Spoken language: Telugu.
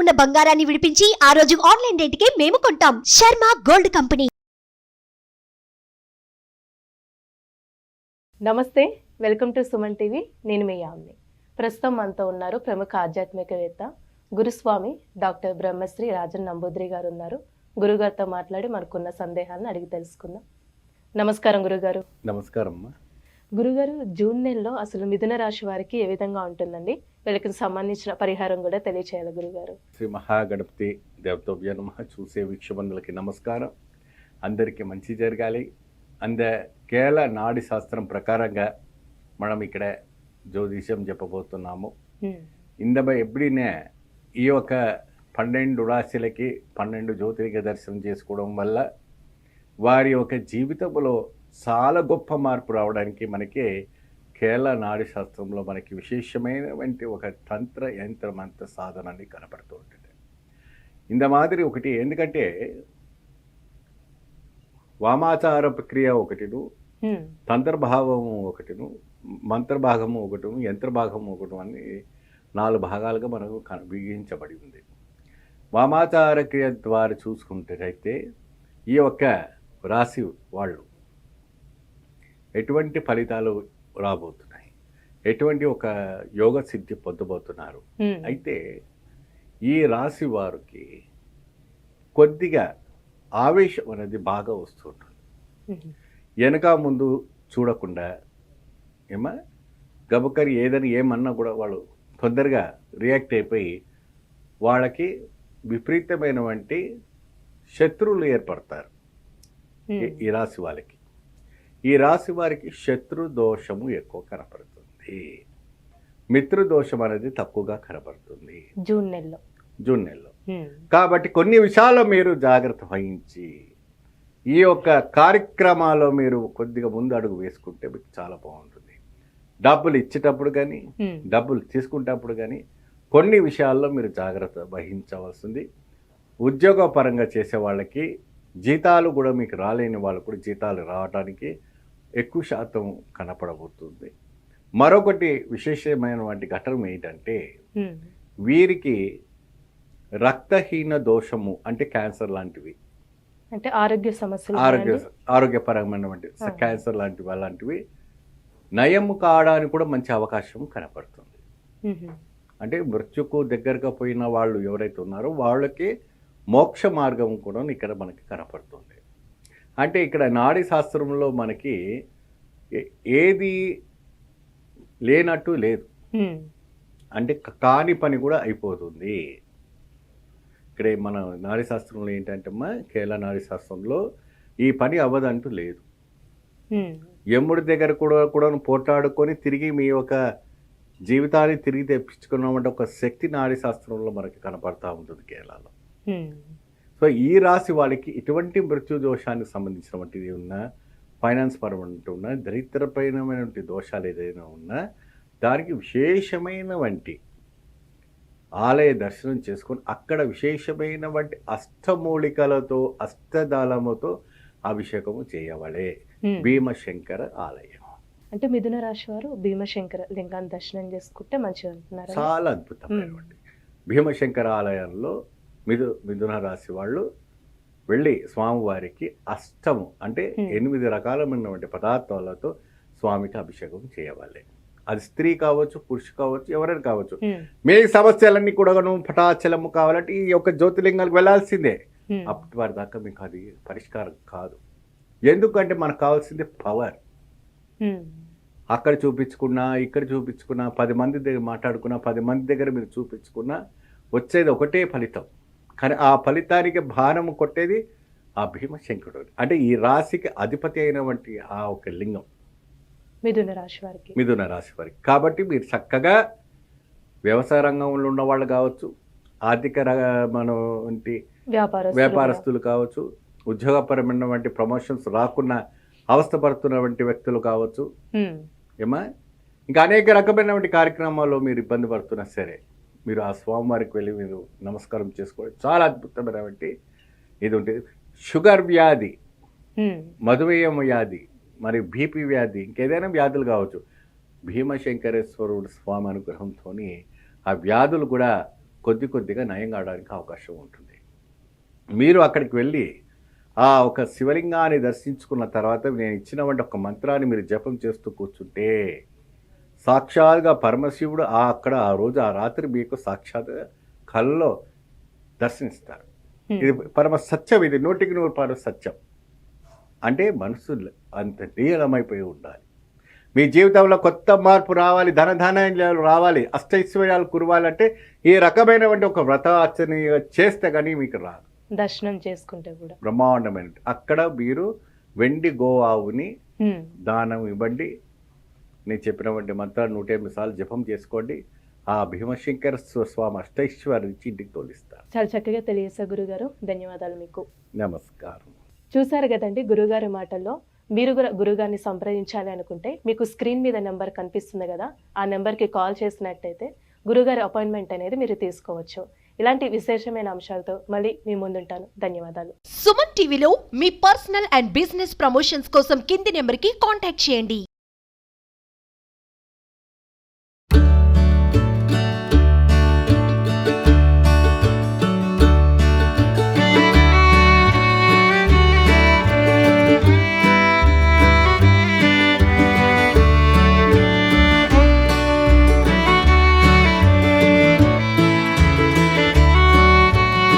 ఉన్న బంగారాన్ని విడిపించి ఆ రోజు ఆన్లైన్ రేటుకే మేము కొంటాం. Sharma gold company. నమస్తే, వెల్కమ్ టు సుమన్ టీవీ. నేను మీ యామ్ని. ప్రస్తుతం మనతో ఉన్నారు ప్రముఖ ఆధ్యాత్మికవేత్త గురుస్వామి డాక్టర్ బ్రహ్మశ్రీ రాజన్ నంబూద్రి గారు ఉన్నారు. గురుగారితో మాట్లాడి మనకున్న సందేహాలను అడిగి తెలుసుకుందాం. నమస్కారం గురుగారు. నమస్కారం. గురుగారు, జూన్ నెలలో అసలు మిథున రాశి వారికి ఏ విధంగా ఉంటుందండి? వీళ్ళకి సంబంధించిన పరిహారం కూడా తెలియచేయాలి గురుగారు. శ్రీ మహాగణపతి దేవతోభ్య నమః. చూసే వీక్షబంధులకి నమస్కారం. అందరికీ మంచి జరగాలి. కేరళ నాడి శాస్త్రం ప్రకారంగా మనం ఇక్కడ జ్యోతిష్యం చెప్పబోతున్నాము. எப்படின்னு ఈ యొక్క 12 రాశులకి 12 జ్యోతిర్లింగ దర్శనం చేసుకోవడం వల్ల వారి యొక్క జీవితంలో చాలా గొప్ప మార్పు రావడానికి మనకి కేరళ నాడి శాస్త్రంలో మనకి విశేషమైనటువంటి ఒక తంత్ర యంత్ర మంత్ర సాధనాన్ని కనపడుతూ ఉంటుంది. ఇంత మాదిరి ఒకటి, ఎందుకంటే వామాచార ప్రక్రియ ఒకటిను, తంత్రభావము ఒకటిను, మంత్రభాగము ఒకటిను, యంత్రభాగము ఒకటి అని 4 భాగాలుగా మనకు విభజించబడి ఉంది. వామాచార క్రియ ద్వారా చూసుకుంటే ఈ యొక్క రాశి వాళ్ళు ఎటువంటి ఫలితాలు రాబోతున్నాయి, ఎటువంటి ఒక యోగ సిద్ధి పొందబోతున్నారు. అయితే ఈ రాశి వారికి కొద్దిగా ఆవేశం అనేది బాగా వస్తుంటుంది. వెనక ముందు చూడకుండా గబుకరి ఏమన్నా కూడా వాళ్ళు తొందరగా రియాక్ట్ అయిపోయి వాళ్ళకి విపరీతమైనటువంటి శత్రువులు ఏర్పడతారు. ఈ రాశి వాళ్ళకి, ఈ రాశి వారికి శత్రు దోషము ఎక్కువ కనపడుతుంది, మిత్రదోషం అనేది తక్కువగా కనపడుతుంది జూన్ నెలలో. కాబట్టి కొన్ని విషయాల్లో మీరు జాగ్రత్త వహించి ఈ యొక్క కార్యక్రమాల్లో మీరు కొద్దిగా ముందు అడుగు వేసుకుంటే మీకు చాలా బాగుంటుంది. డబ్బులు ఇచ్చేటప్పుడు కానీ డబ్బులు తీసుకునేటప్పుడు కానీ కొన్ని విషయాల్లో మీరు జాగ్రత్త వహించవలసింది. ఉద్యోగపరంగా చేసే వాళ్ళకి జీతాలు కూడా మీకు రాలేని వాళ్ళకు కూడా జీతాలు రావడానికి ఎక్కువ శాతం కనపడబోతుంది. మరొకటి విశేషమైనటువంటి ఘటన ఏంటంటే వీరికి రక్తహీన దోషము అంటే క్యాన్సర్ లాంటివి, అంటే ఆరోగ్య సమస్యలు, ఆరోగ్యపరమైనటువంటి క్యాన్సర్ లాంటివి అలాంటివి నయము కావడానికి కూడా మంచి అవకాశం కనపడుతుంది. అంటే మృత్యుకు దగ్గరగా పోయిన వాళ్ళు ఎవరైతే ఉన్నారో వాళ్ళకి మోక్ష మార్గం కూడా ఇక్కడ మనకి కనపడుతుంది. అంటే ఇక్కడ నాడీ శాస్త్రంలో మనకి ఏది లేనట్టు లేదు, అంటే కాని పని కూడా అయిపోతుంది. ఇక్కడ మన నాడీ శాస్త్రంలో ఏంటంటే కేరళ నాడీ శాస్త్రంలో ఈ పని అవ్వదంటూ లేదు. యముడి దగ్గర కూడా పోట్లాడుకొని తిరిగి మీ యొక్క జీవితాన్ని తిరిగి తెప్పించుకున్నామంటే ఒక శక్తి నాడీ శాస్త్రంలో మనకి కనపడతా ఉంటుంది కేరళలో. సో ఈ రాశి వాళ్ళకి ఇటువంటి మృత్యు దోషానికి సంబంధించినటువంటిది ఉన్నా, ఫైనాన్స్ పరమైన ఉన్నా, దరిద్రపైనటువంటి దోషాలు ఏదైనా ఉన్నా దానికి విశేషమైనటువంటి ఆలయ దర్శనం చేసుకొని అక్కడ విశేషమైనటువంటి అష్టమూలికలతో అష్టదళముతో అభిషేకము చేయవలే. భీమశంకర ఆలయం అంటే మిథున రాశి వారు భీమశంకర లింగాన్ని దర్శనం చేసుకుంటే మంచిగా అంటున్నారు. చాలా అద్భుతమైనటువంటి భీమశంకర ఆలయంలో మిథున రాశి వాళ్ళు వెళ్ళి స్వామివారికి అష్టము అంటే 8 రకాలమైనటువంటి పదార్థాలతో స్వామికి అభిషేకం చేయవాలి. అది స్త్రీ కావచ్చు, పురుషు కావచ్చు, ఎవరైనా కావచ్చు. మీ సమస్యలన్నీ కూడా పటాచలము కావాలంటే ఈ యొక్క జ్యోతిర్లింగాలకు వెళ్లాల్సిందే. అప్పటి వారి దాకా మీకు అది పరిష్కారం కాదు. ఎందుకంటే మనకు కావాల్సింది పవర్. అక్కడ చూపించుకున్నా, ఇక్కడ చూపించుకున్నా, 10 మంది దగ్గర మాట్లాడుకున్నా, 10 మంది దగ్గర మీరు చూపించుకున్నా వచ్చేది ఒకటే ఫలితం. కానీ ఆ ఫలితానికి భారము కొట్టేది ఆ భీమశంకరుడు. అంటే ఈ రాశికి అధిపతి అయినటువంటి ఆ ఒక లింగం మిథున రాశి వారికి. కాబట్టి మీరు చక్కగా వ్యవసాయ రంగంలో ఉన్న వాళ్ళు కావచ్చు, ఆర్థిక వ్యాపారస్తులు కావచ్చు, ఉద్యోగపరమైనటువంటి ప్రమోషన్స్ రాకున్న అవస్థపడుతున్నటువంటి వ్యక్తులు కావచ్చు, ఇంకా అనేక రకమైనటువంటి కార్యక్రమాల్లో మీరు ఇబ్బంది పడుతున్నా సరే మీరు ఆ స్వామివారికి వెళ్ళి మీరు నమస్కారం చేసుకోవడం చాలా అద్భుతమైనటువంటి ఇది ఉంటుంది. షుగర్ వ్యాధి, మధుమేహం వ్యాధి, మరి బీపీ వ్యాధి, ఇంకేదైనా వ్యాధులు కావచ్చు, భీమశంకరేశ్వరుడు స్వామి అనుగ్రహంతో ఆ వ్యాధులు కూడా కొద్ది కొద్దిగా నయం కావడానికి అవకాశం ఉంటుంది. మీరు అక్కడికి వెళ్ళి ఆ ఒక శివలింగాన్ని దర్శించుకున్న తర్వాత నేను ఇచ్చినటువంటి ఒక మంత్రాన్ని మీరు జపం చేస్తూ కూర్చుంటే సాక్షాత్గా పరమశివుడు అక్కడ ఆ రోజు ఆ రాత్రి మీకు సాక్షాత్ కల్లో దర్శనిస్తారు. ఇది పరమ సత్యం, ఇది 100% సత్యం. అంటే మనసు అంత లీలమైపోయి ఉండాలి. మీ జీవితంలో కొత్త మార్పు రావాలి, ధనధాన్యాలు రావాలి, అష్టైశ్వర్యాలు కురవాలంటే ఈ రకమైనటువంటి ఒక వ్రతాచరణ చేస్తే కానీ మీకు రాదు. దర్శనం చేసుకుంటే కూడా బ్రహ్మాండమైన అక్కడ మీరు వెండి గోవావుని దానం ఇవ్వండి. నేను చెప్పినటువంటి మంత్రాలు 108 సార్లు జపం చేసుకోండి. ఆ భీమశంకర స్వామి అష్టైశ్వర్యం ఇచ్చి ఇంటికి తోలిస్తారు. చాలా చక్కగా తెలియజేశారు గురుగారు, ధన్యవాదాలు మీకు. నమస్కారం. చూసారు కదండి గురుగారి మాటల్లో. మీరు కూడా గురుగారిని సంప్రదించాలి అనుకుంటే మీకు స్క్రీన్ మీద నెంబర్ కనిపిస్తుంది కదా, ఆ నెంబర్కి కాల్ చేసినట్టయితే గురుగారి అపాయింట్మెంట్ అనేది మీరు తీసుకోవచ్చు. ఇలాంటి విశేషమైన అంశాలతో మళ్ళీ మీ ముందుంటాను. ధన్యవాదాలు. సుమన్ టీవీలో మీ పర్సనల్ అండ్ బిజినెస్ ప్రమోషన్స్ కోసం కింది నెంబర్కి కాంటాక్ట్ చేయండి.